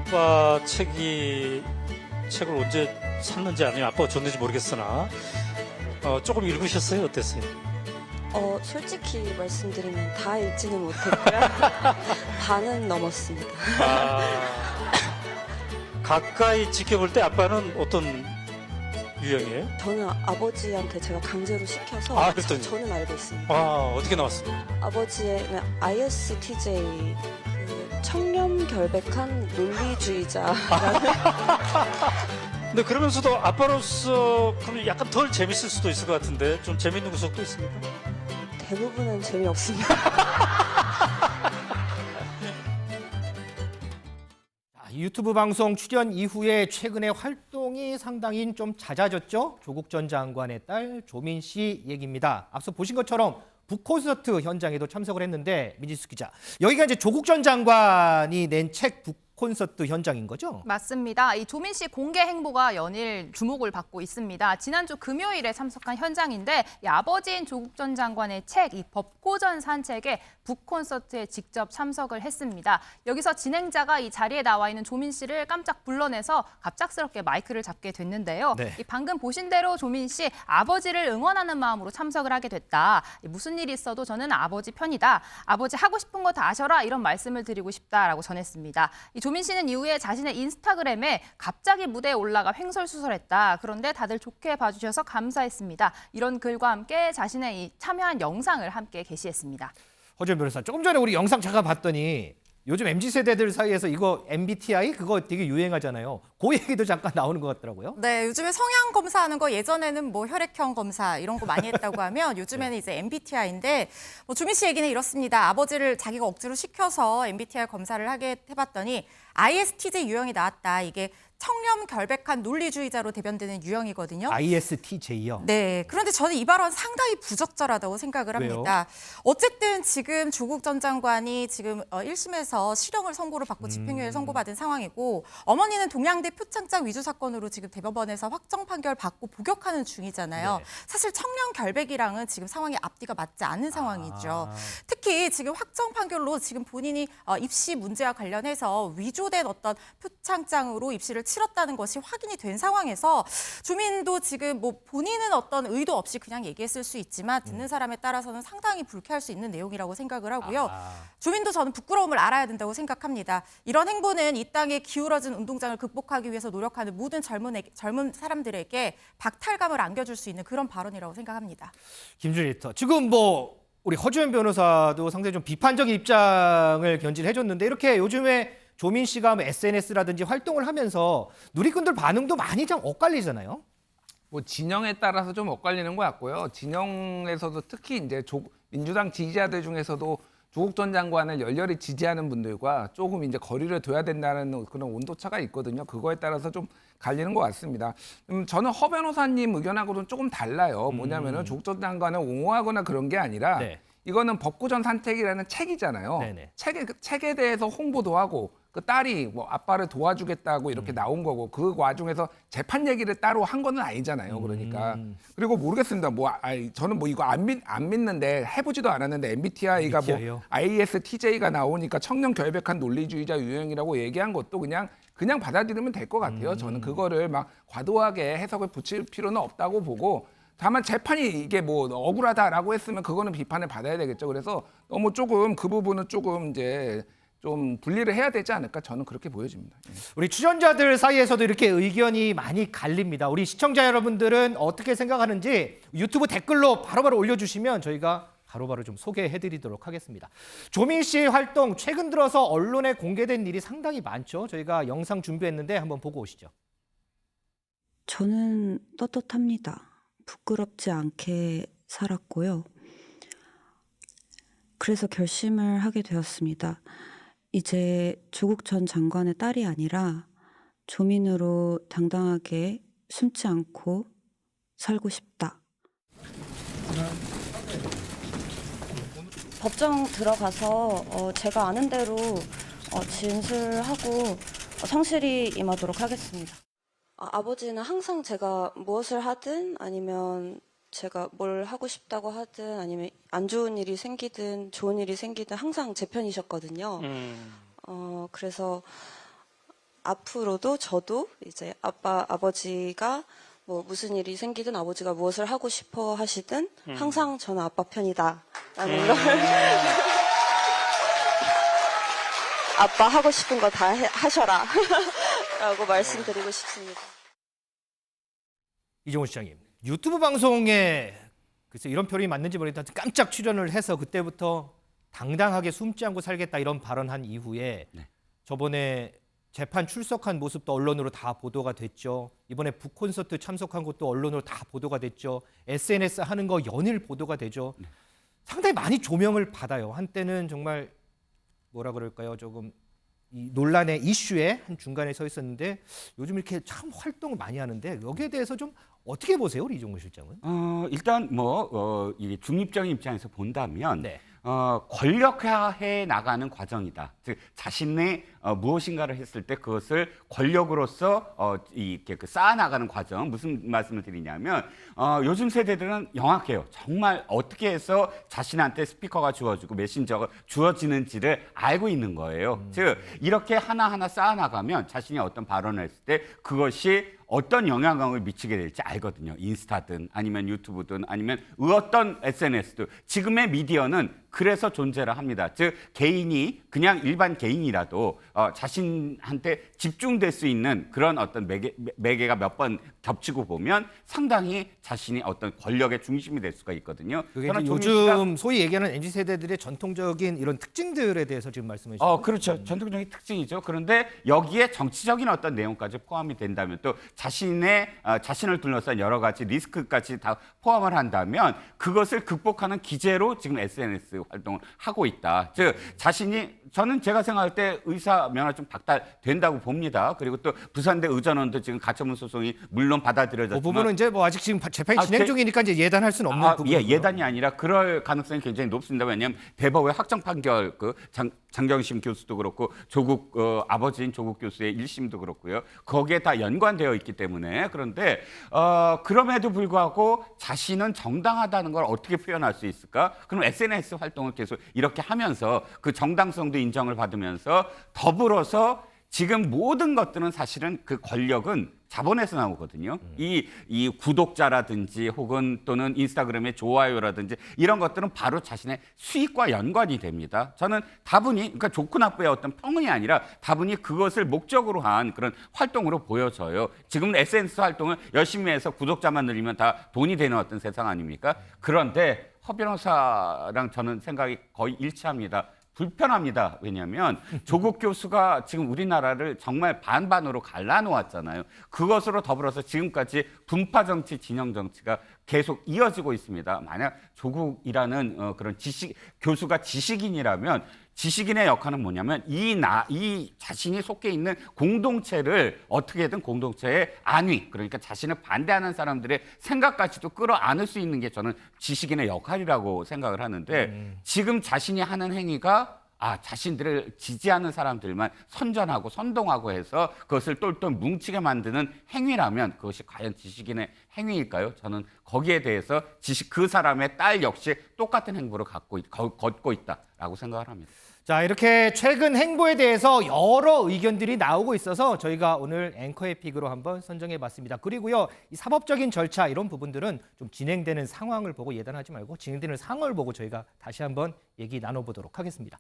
아빠 책을 언제 샀는지 아니면 아빠가 줬는지 모르겠으나 조금 읽으셨어요? 어땠어요? 솔직히 말씀드리면 다 읽지는 못했고요. 반은 넘었습니다. 가까이 지켜볼 때 아빠는 어떤 유형이에요? 저는 아버지한테 제가 강제로 시켜서 그랬더니. 저는 알고 있습니다. 어떻게 나왔어요? 아버지의 ISTJ, 청렴결백한 논리주의자라는 근데 그러면서도 아빠로서 그럼 약간 덜 재밌을 수도 있을 것 같은데 좀 재밌는 구석도 있습니까? 대부분은 재미없습니다. 유튜브 방송 출연 이후에 최근에 활동이 상당히 좀 잦아졌죠. 조국 전 장관의 딸 조민 씨 얘기입니다. 앞서 보신 것처럼 북콘서트 현장에도 참석을 했는데 민지수 기자, 여기가 이제 조국 전 장관이 낸 책 북콘서트 현장인 거죠? 맞습니다. 이 조민 씨 공개 행보가 연일 주목을 받고 있습니다. 지난주 금요일에 참석한 현장인데 이 아버지인 조국 전 장관의 책, 이 법고전 산책에 북콘서트에 직접 참석을 했습니다. 여기서 진행자가 이 자리에 나와 있는 조민 씨를 깜짝 불러내서 갑작스럽게 마이크를 잡게 됐는데요. 네. 이 방금 보신 대로 조민 씨, 아버지를 응원하는 마음으로 참석을 하게 됐다. 무슨 일이 있어도 저는 아버지 편이다. 아버지 하고 싶은 거 다 하셔라. 이런 말씀을 드리고 싶다라고 전했습니다. 이 조민 씨는 이후에 자신의 인스타그램에 갑자기 무대에 올라가 횡설수설했다. 그런데 다들 좋게 봐주셔서 감사했습니다. 이런 글과 함께 자신의 이 참여한 영상을 함께 게시했습니다. 허준 변호사, 조금 전에 우리 영상 잠깐 봤더니 요즘 MZ세대들 사이에서 이거 MBTI 그거 되게 유행하잖아요. 그 얘기도 잠깐 나오는 것 같더라고요. 네, 요즘에 성향 검사하는 거 예전에는 뭐 혈액형 검사 이런 거 많이 했다고 하면 요즘에는 이제 MBTI인데 조민 씨 얘기는 이렇습니다. 아버지를 자기가 억지로 시켜서 MBTI 검사를 하게 해봤더니 ISTJ 유형이 나왔다. 이게 청렴결백한 논리주의자로 대변되는 유형이거든요. ISTJ요. 네, 그런데 저는 이 발언 상당히 부적절하다고 생각을 합니다. 어쨌든 지금 조국 전 장관이 지금 1심에서 실형을 선고를 받고 집행유예 선고받은 상황이고 어머니는 동양대 표창장 위조 사건으로 지금 대법원에서 확정 판결 받고 복역하는 중이잖아요. 네. 사실 청렴결백이랑은 지금 상황이 앞뒤가 맞지 않는 상황이죠. 특히 지금 확정 판결로 지금 본인이 입시 문제와 관련해서 위조된 어떤 표창장으로 입시를 치렀다는 것이 확인이 된 상황에서 주민도 지금 뭐 본인은 어떤 의도 없이 그냥 얘기했을 수 있지만 듣는 사람에 따라서는 상당히 불쾌할 수 있는 내용이라고 생각을 하고요. 주민도 저는 부끄러움을 알아야 된다고 생각합니다. 이런 행보는 이 땅에 기울어진 운동장을 극복하기 위해서 노력하는 모든 젊은 사람들에게 박탈감을 안겨줄 수 있는 그런 발언이라고 생각합니다. 김준일 리터, 지금 뭐 우리 허주현 변호사도 상당히 좀 비판적인 입장을 견지해줬는데 이렇게 요즘에 조민 씨가 SNS라든지 활동을 하면서 누리꾼들 반응도 많이 좀 엇갈리잖아요. 뭐 진영에 따라서 좀 엇갈리는 것 같고요. 진영에서도 특히 이제 민주당 지지자들 중에서도 조국 전 장관을 열렬히 지지하는 분들과 조금 이제 거리를 둬야 된다는 그런 온도차가 있거든요. 그거에 따라서 좀 갈리는 것 같습니다. 저는 허 변호사님 의견하고는 조금 달라요. 뭐냐면은 조국 전 장관을 옹호하거나 그런 게 아니라 네. 이거는 법고전 산책이라는 책이잖아요. 네네. 책에 대해서 홍보도 하고 그 딸이 뭐 아빠를 도와주겠다고 이렇게 나온 거고 그 와중에서 재판 얘기를 따로 한 거는 아니잖아요. 그러니까 그리고 모르겠습니다. 저는 뭐 이거 안 믿는데 해보지도 않았는데 MBTI가 MBTI 요? 뭐 ISTJ가 나오니까 청렴결백한 논리주의자 유형이라고 얘기한 것도 그냥 받아들이면 될 것 같아요. 저는 그거를 막 과도하게 해석을 붙일 필요는 없다고 보고. 다만 재판이 이게 뭐 억울하다라고 했으면 그거는 비판을 받아야 되겠죠. 그래서 너무 조금 그 부분은 조금 이제 좀 분리를 해야 되지 않을까 저는 그렇게 보여집니다. 우리 출연자들 사이에서도 이렇게 의견이 많이 갈립니다. 우리 시청자 여러분들은 어떻게 생각하는지 유튜브 댓글로 바로바로 올려주시면 저희가 바로바로 좀 소개해드리도록 하겠습니다. 조민 씨 활동 최근 들어서 언론에 공개된 일이 상당히 많죠. 저희가 영상 준비했는데 한번 보고 오시죠. 저는 떳떳합니다. 부끄럽지 않게 살았고요. 그래서 결심을 하게 되었습니다. 이제 조국 전 장관의 딸이 아니라 조민으로 당당하게 숨지 않고 살고 싶다. 법정 들어가서 제가 아는 대로 진술하고 성실히 임하도록 하겠습니다. 아버지는 항상 제가 무엇을 하든 아니면 제가 뭘 하고 싶다고 하든 아니면 안 좋은 일이 생기든 좋은 일이 생기든 항상 제 편이셨거든요. 그래서 앞으로도 저도 이제 아버지가 뭐 무슨 일이 생기든 아버지가 무엇을 하고 싶어 하시든 항상 저는 아빠 편이다라는 걸 아빠 하고 싶은 거 다 하셔라 라고 말씀드리고 싶습니다. 이종호 시장님, 유튜브 방송에 글쎄 이런 표현이 맞는지 모르겠는데 깜짝 출연을 해서 그때부터 당당하게 숨지 않고 살겠다 이런 발언한 이후에 저번에 재판 출석한 모습도 언론으로 다 보도가 됐죠. 이번에 북콘서트 참석한 것도 언론으로 다 보도가 됐죠. SNS 하는 거 연일 보도가 되죠. 상당히 많이 조명을 받아요. 한때는 정말 뭐라 그럴까요? 조금 이 논란의 이슈의 한 중간에 서 있었는데 요즘 이렇게 참 활동을 많이 하는데 여기에 대해서 좀 어떻게 보세요, 우리 이종호 실장은? 일단 이 중립적인 입장에서 본다면 네. 권력화해 나가는 과정이다. 즉 자신의 무엇인가를 했을 때 그것을 권력으로서 이렇게 쌓아 나가는 과정. 무슨 말씀을 드리냐면 요즘 세대들은 영악해요. 정말 어떻게 해서 자신한테 스피커가 주어지고 메신저가 주어지는지를 알고 있는 거예요. 즉 이렇게 하나하나 쌓아 나가면 자신이 어떤 발언을 했을 때 그것이 어떤 영향력을 미치게 될지 알거든요. 인스타든 아니면 유튜브든 아니면 어떤 SNS든 지금의 미디어는 그래서 존재를 합니다. 즉 개인이 그냥 일반 개인이라도 자신한테 집중될 수 있는 그런 어떤 매개가 몇 번 겹치고 보면 상당히 자신이 어떤 권력의 중심이 될 수가 있거든요. 그게 저는 이제 조민 요즘 소위 얘기하는 MZ 세대들의 전통적인 이런 특징들에 대해서 지금 말씀해 주시죠. 그렇죠. 전통적인 특징이죠. 그런데 여기에 정치적인 어떤 내용까지 포함이 된다면 또 자신을 둘러싼 여러 가지 리스크까지 다 포함을 한다면 그것을 극복하는 기제로 지금 SNS 활동을 하고 있다. 즉 저는 제가 생각할 때 의사 면허증 박탈된다고 봅니다. 그리고 또 부산대 의전원도 지금 가처분 소송이 물론 받아들여졌지만 그 부분은 이제 뭐 아직 지금 재판이 진행 중이니까 이제 예단할 수는 없는 부분이고요. 예단이 아니라 그럴 가능성이 굉장히 높습니다. 왜냐하면 대법원의 확정 판결 장경심 교수도 그렇고 조국 아버지인 조국 교수의 1심도 그렇고요. 거기에 다 연관되어 있기 때문에 그런데 그럼에도 불구하고 자신은 정당하다는 걸 어떻게 표현할 수 있을까? 그럼 SNS 활동을 계속 이렇게 하면서 그 정당성도 인정을 받으면서 더불어서 지금 모든 것들은 사실은 그 권력은 자본에서 나오거든요. 이 구독자라든지 혹은 또는 인스타그램의 좋아요라든지 이런 것들은 바로 자신의 수익과 연관이 됩니다. 저는 다분히 그러니까 좋고 나쁘의 어떤 평이 아니라 다분히 그것을 목적으로 한 그런 활동으로 보여져요. 지금 SNS 활동을 열심히 해서 구독자만 늘리면 다 돈이 되는 어떤 세상 아닙니까? 그런데 허 변호사랑 저는 생각이 거의 일치합니다. 불편합니다. 왜냐하면 조국 교수가 지금 우리나라를 정말 반반으로 갈라놓았잖아요. 그것으로 더불어서 지금까지 분파 정치, 진영 정치가 계속 이어지고 있습니다. 만약 조국이라는 그런 교수가 지식인이라면 지식인의 역할은 뭐냐면 이 자신이 속해 있는 공동체를 어떻게든 공동체의 안위, 그러니까 자신을 반대하는 사람들의 생각까지도 끌어안을 수 있는 게 저는 지식인의 역할이라고 생각을 하는데 지금 자신이 하는 행위가 자신들을 지지하는 사람들만 선전하고 선동하고 해서 그것을 똘똘 뭉치게 만드는 행위라면 그것이 과연 지식인의 행위일까요? 저는 거기에 대해서 그 사람의 딸 역시 똑같은 행보를 걷고 있다라고 생각을 합니다. 자, 이렇게 최근 행보에 대해서 여러 의견들이 나오고 있어서 저희가 오늘 앵커의 픽으로 한번 선정해봤습니다. 그리고요, 이 사법적인 절차 이런 부분들은 좀 진행되는 상황을 보고 예단하지 말고 진행되는 상황을 보고 저희가 다시 한번 얘기 나눠보도록 하겠습니다.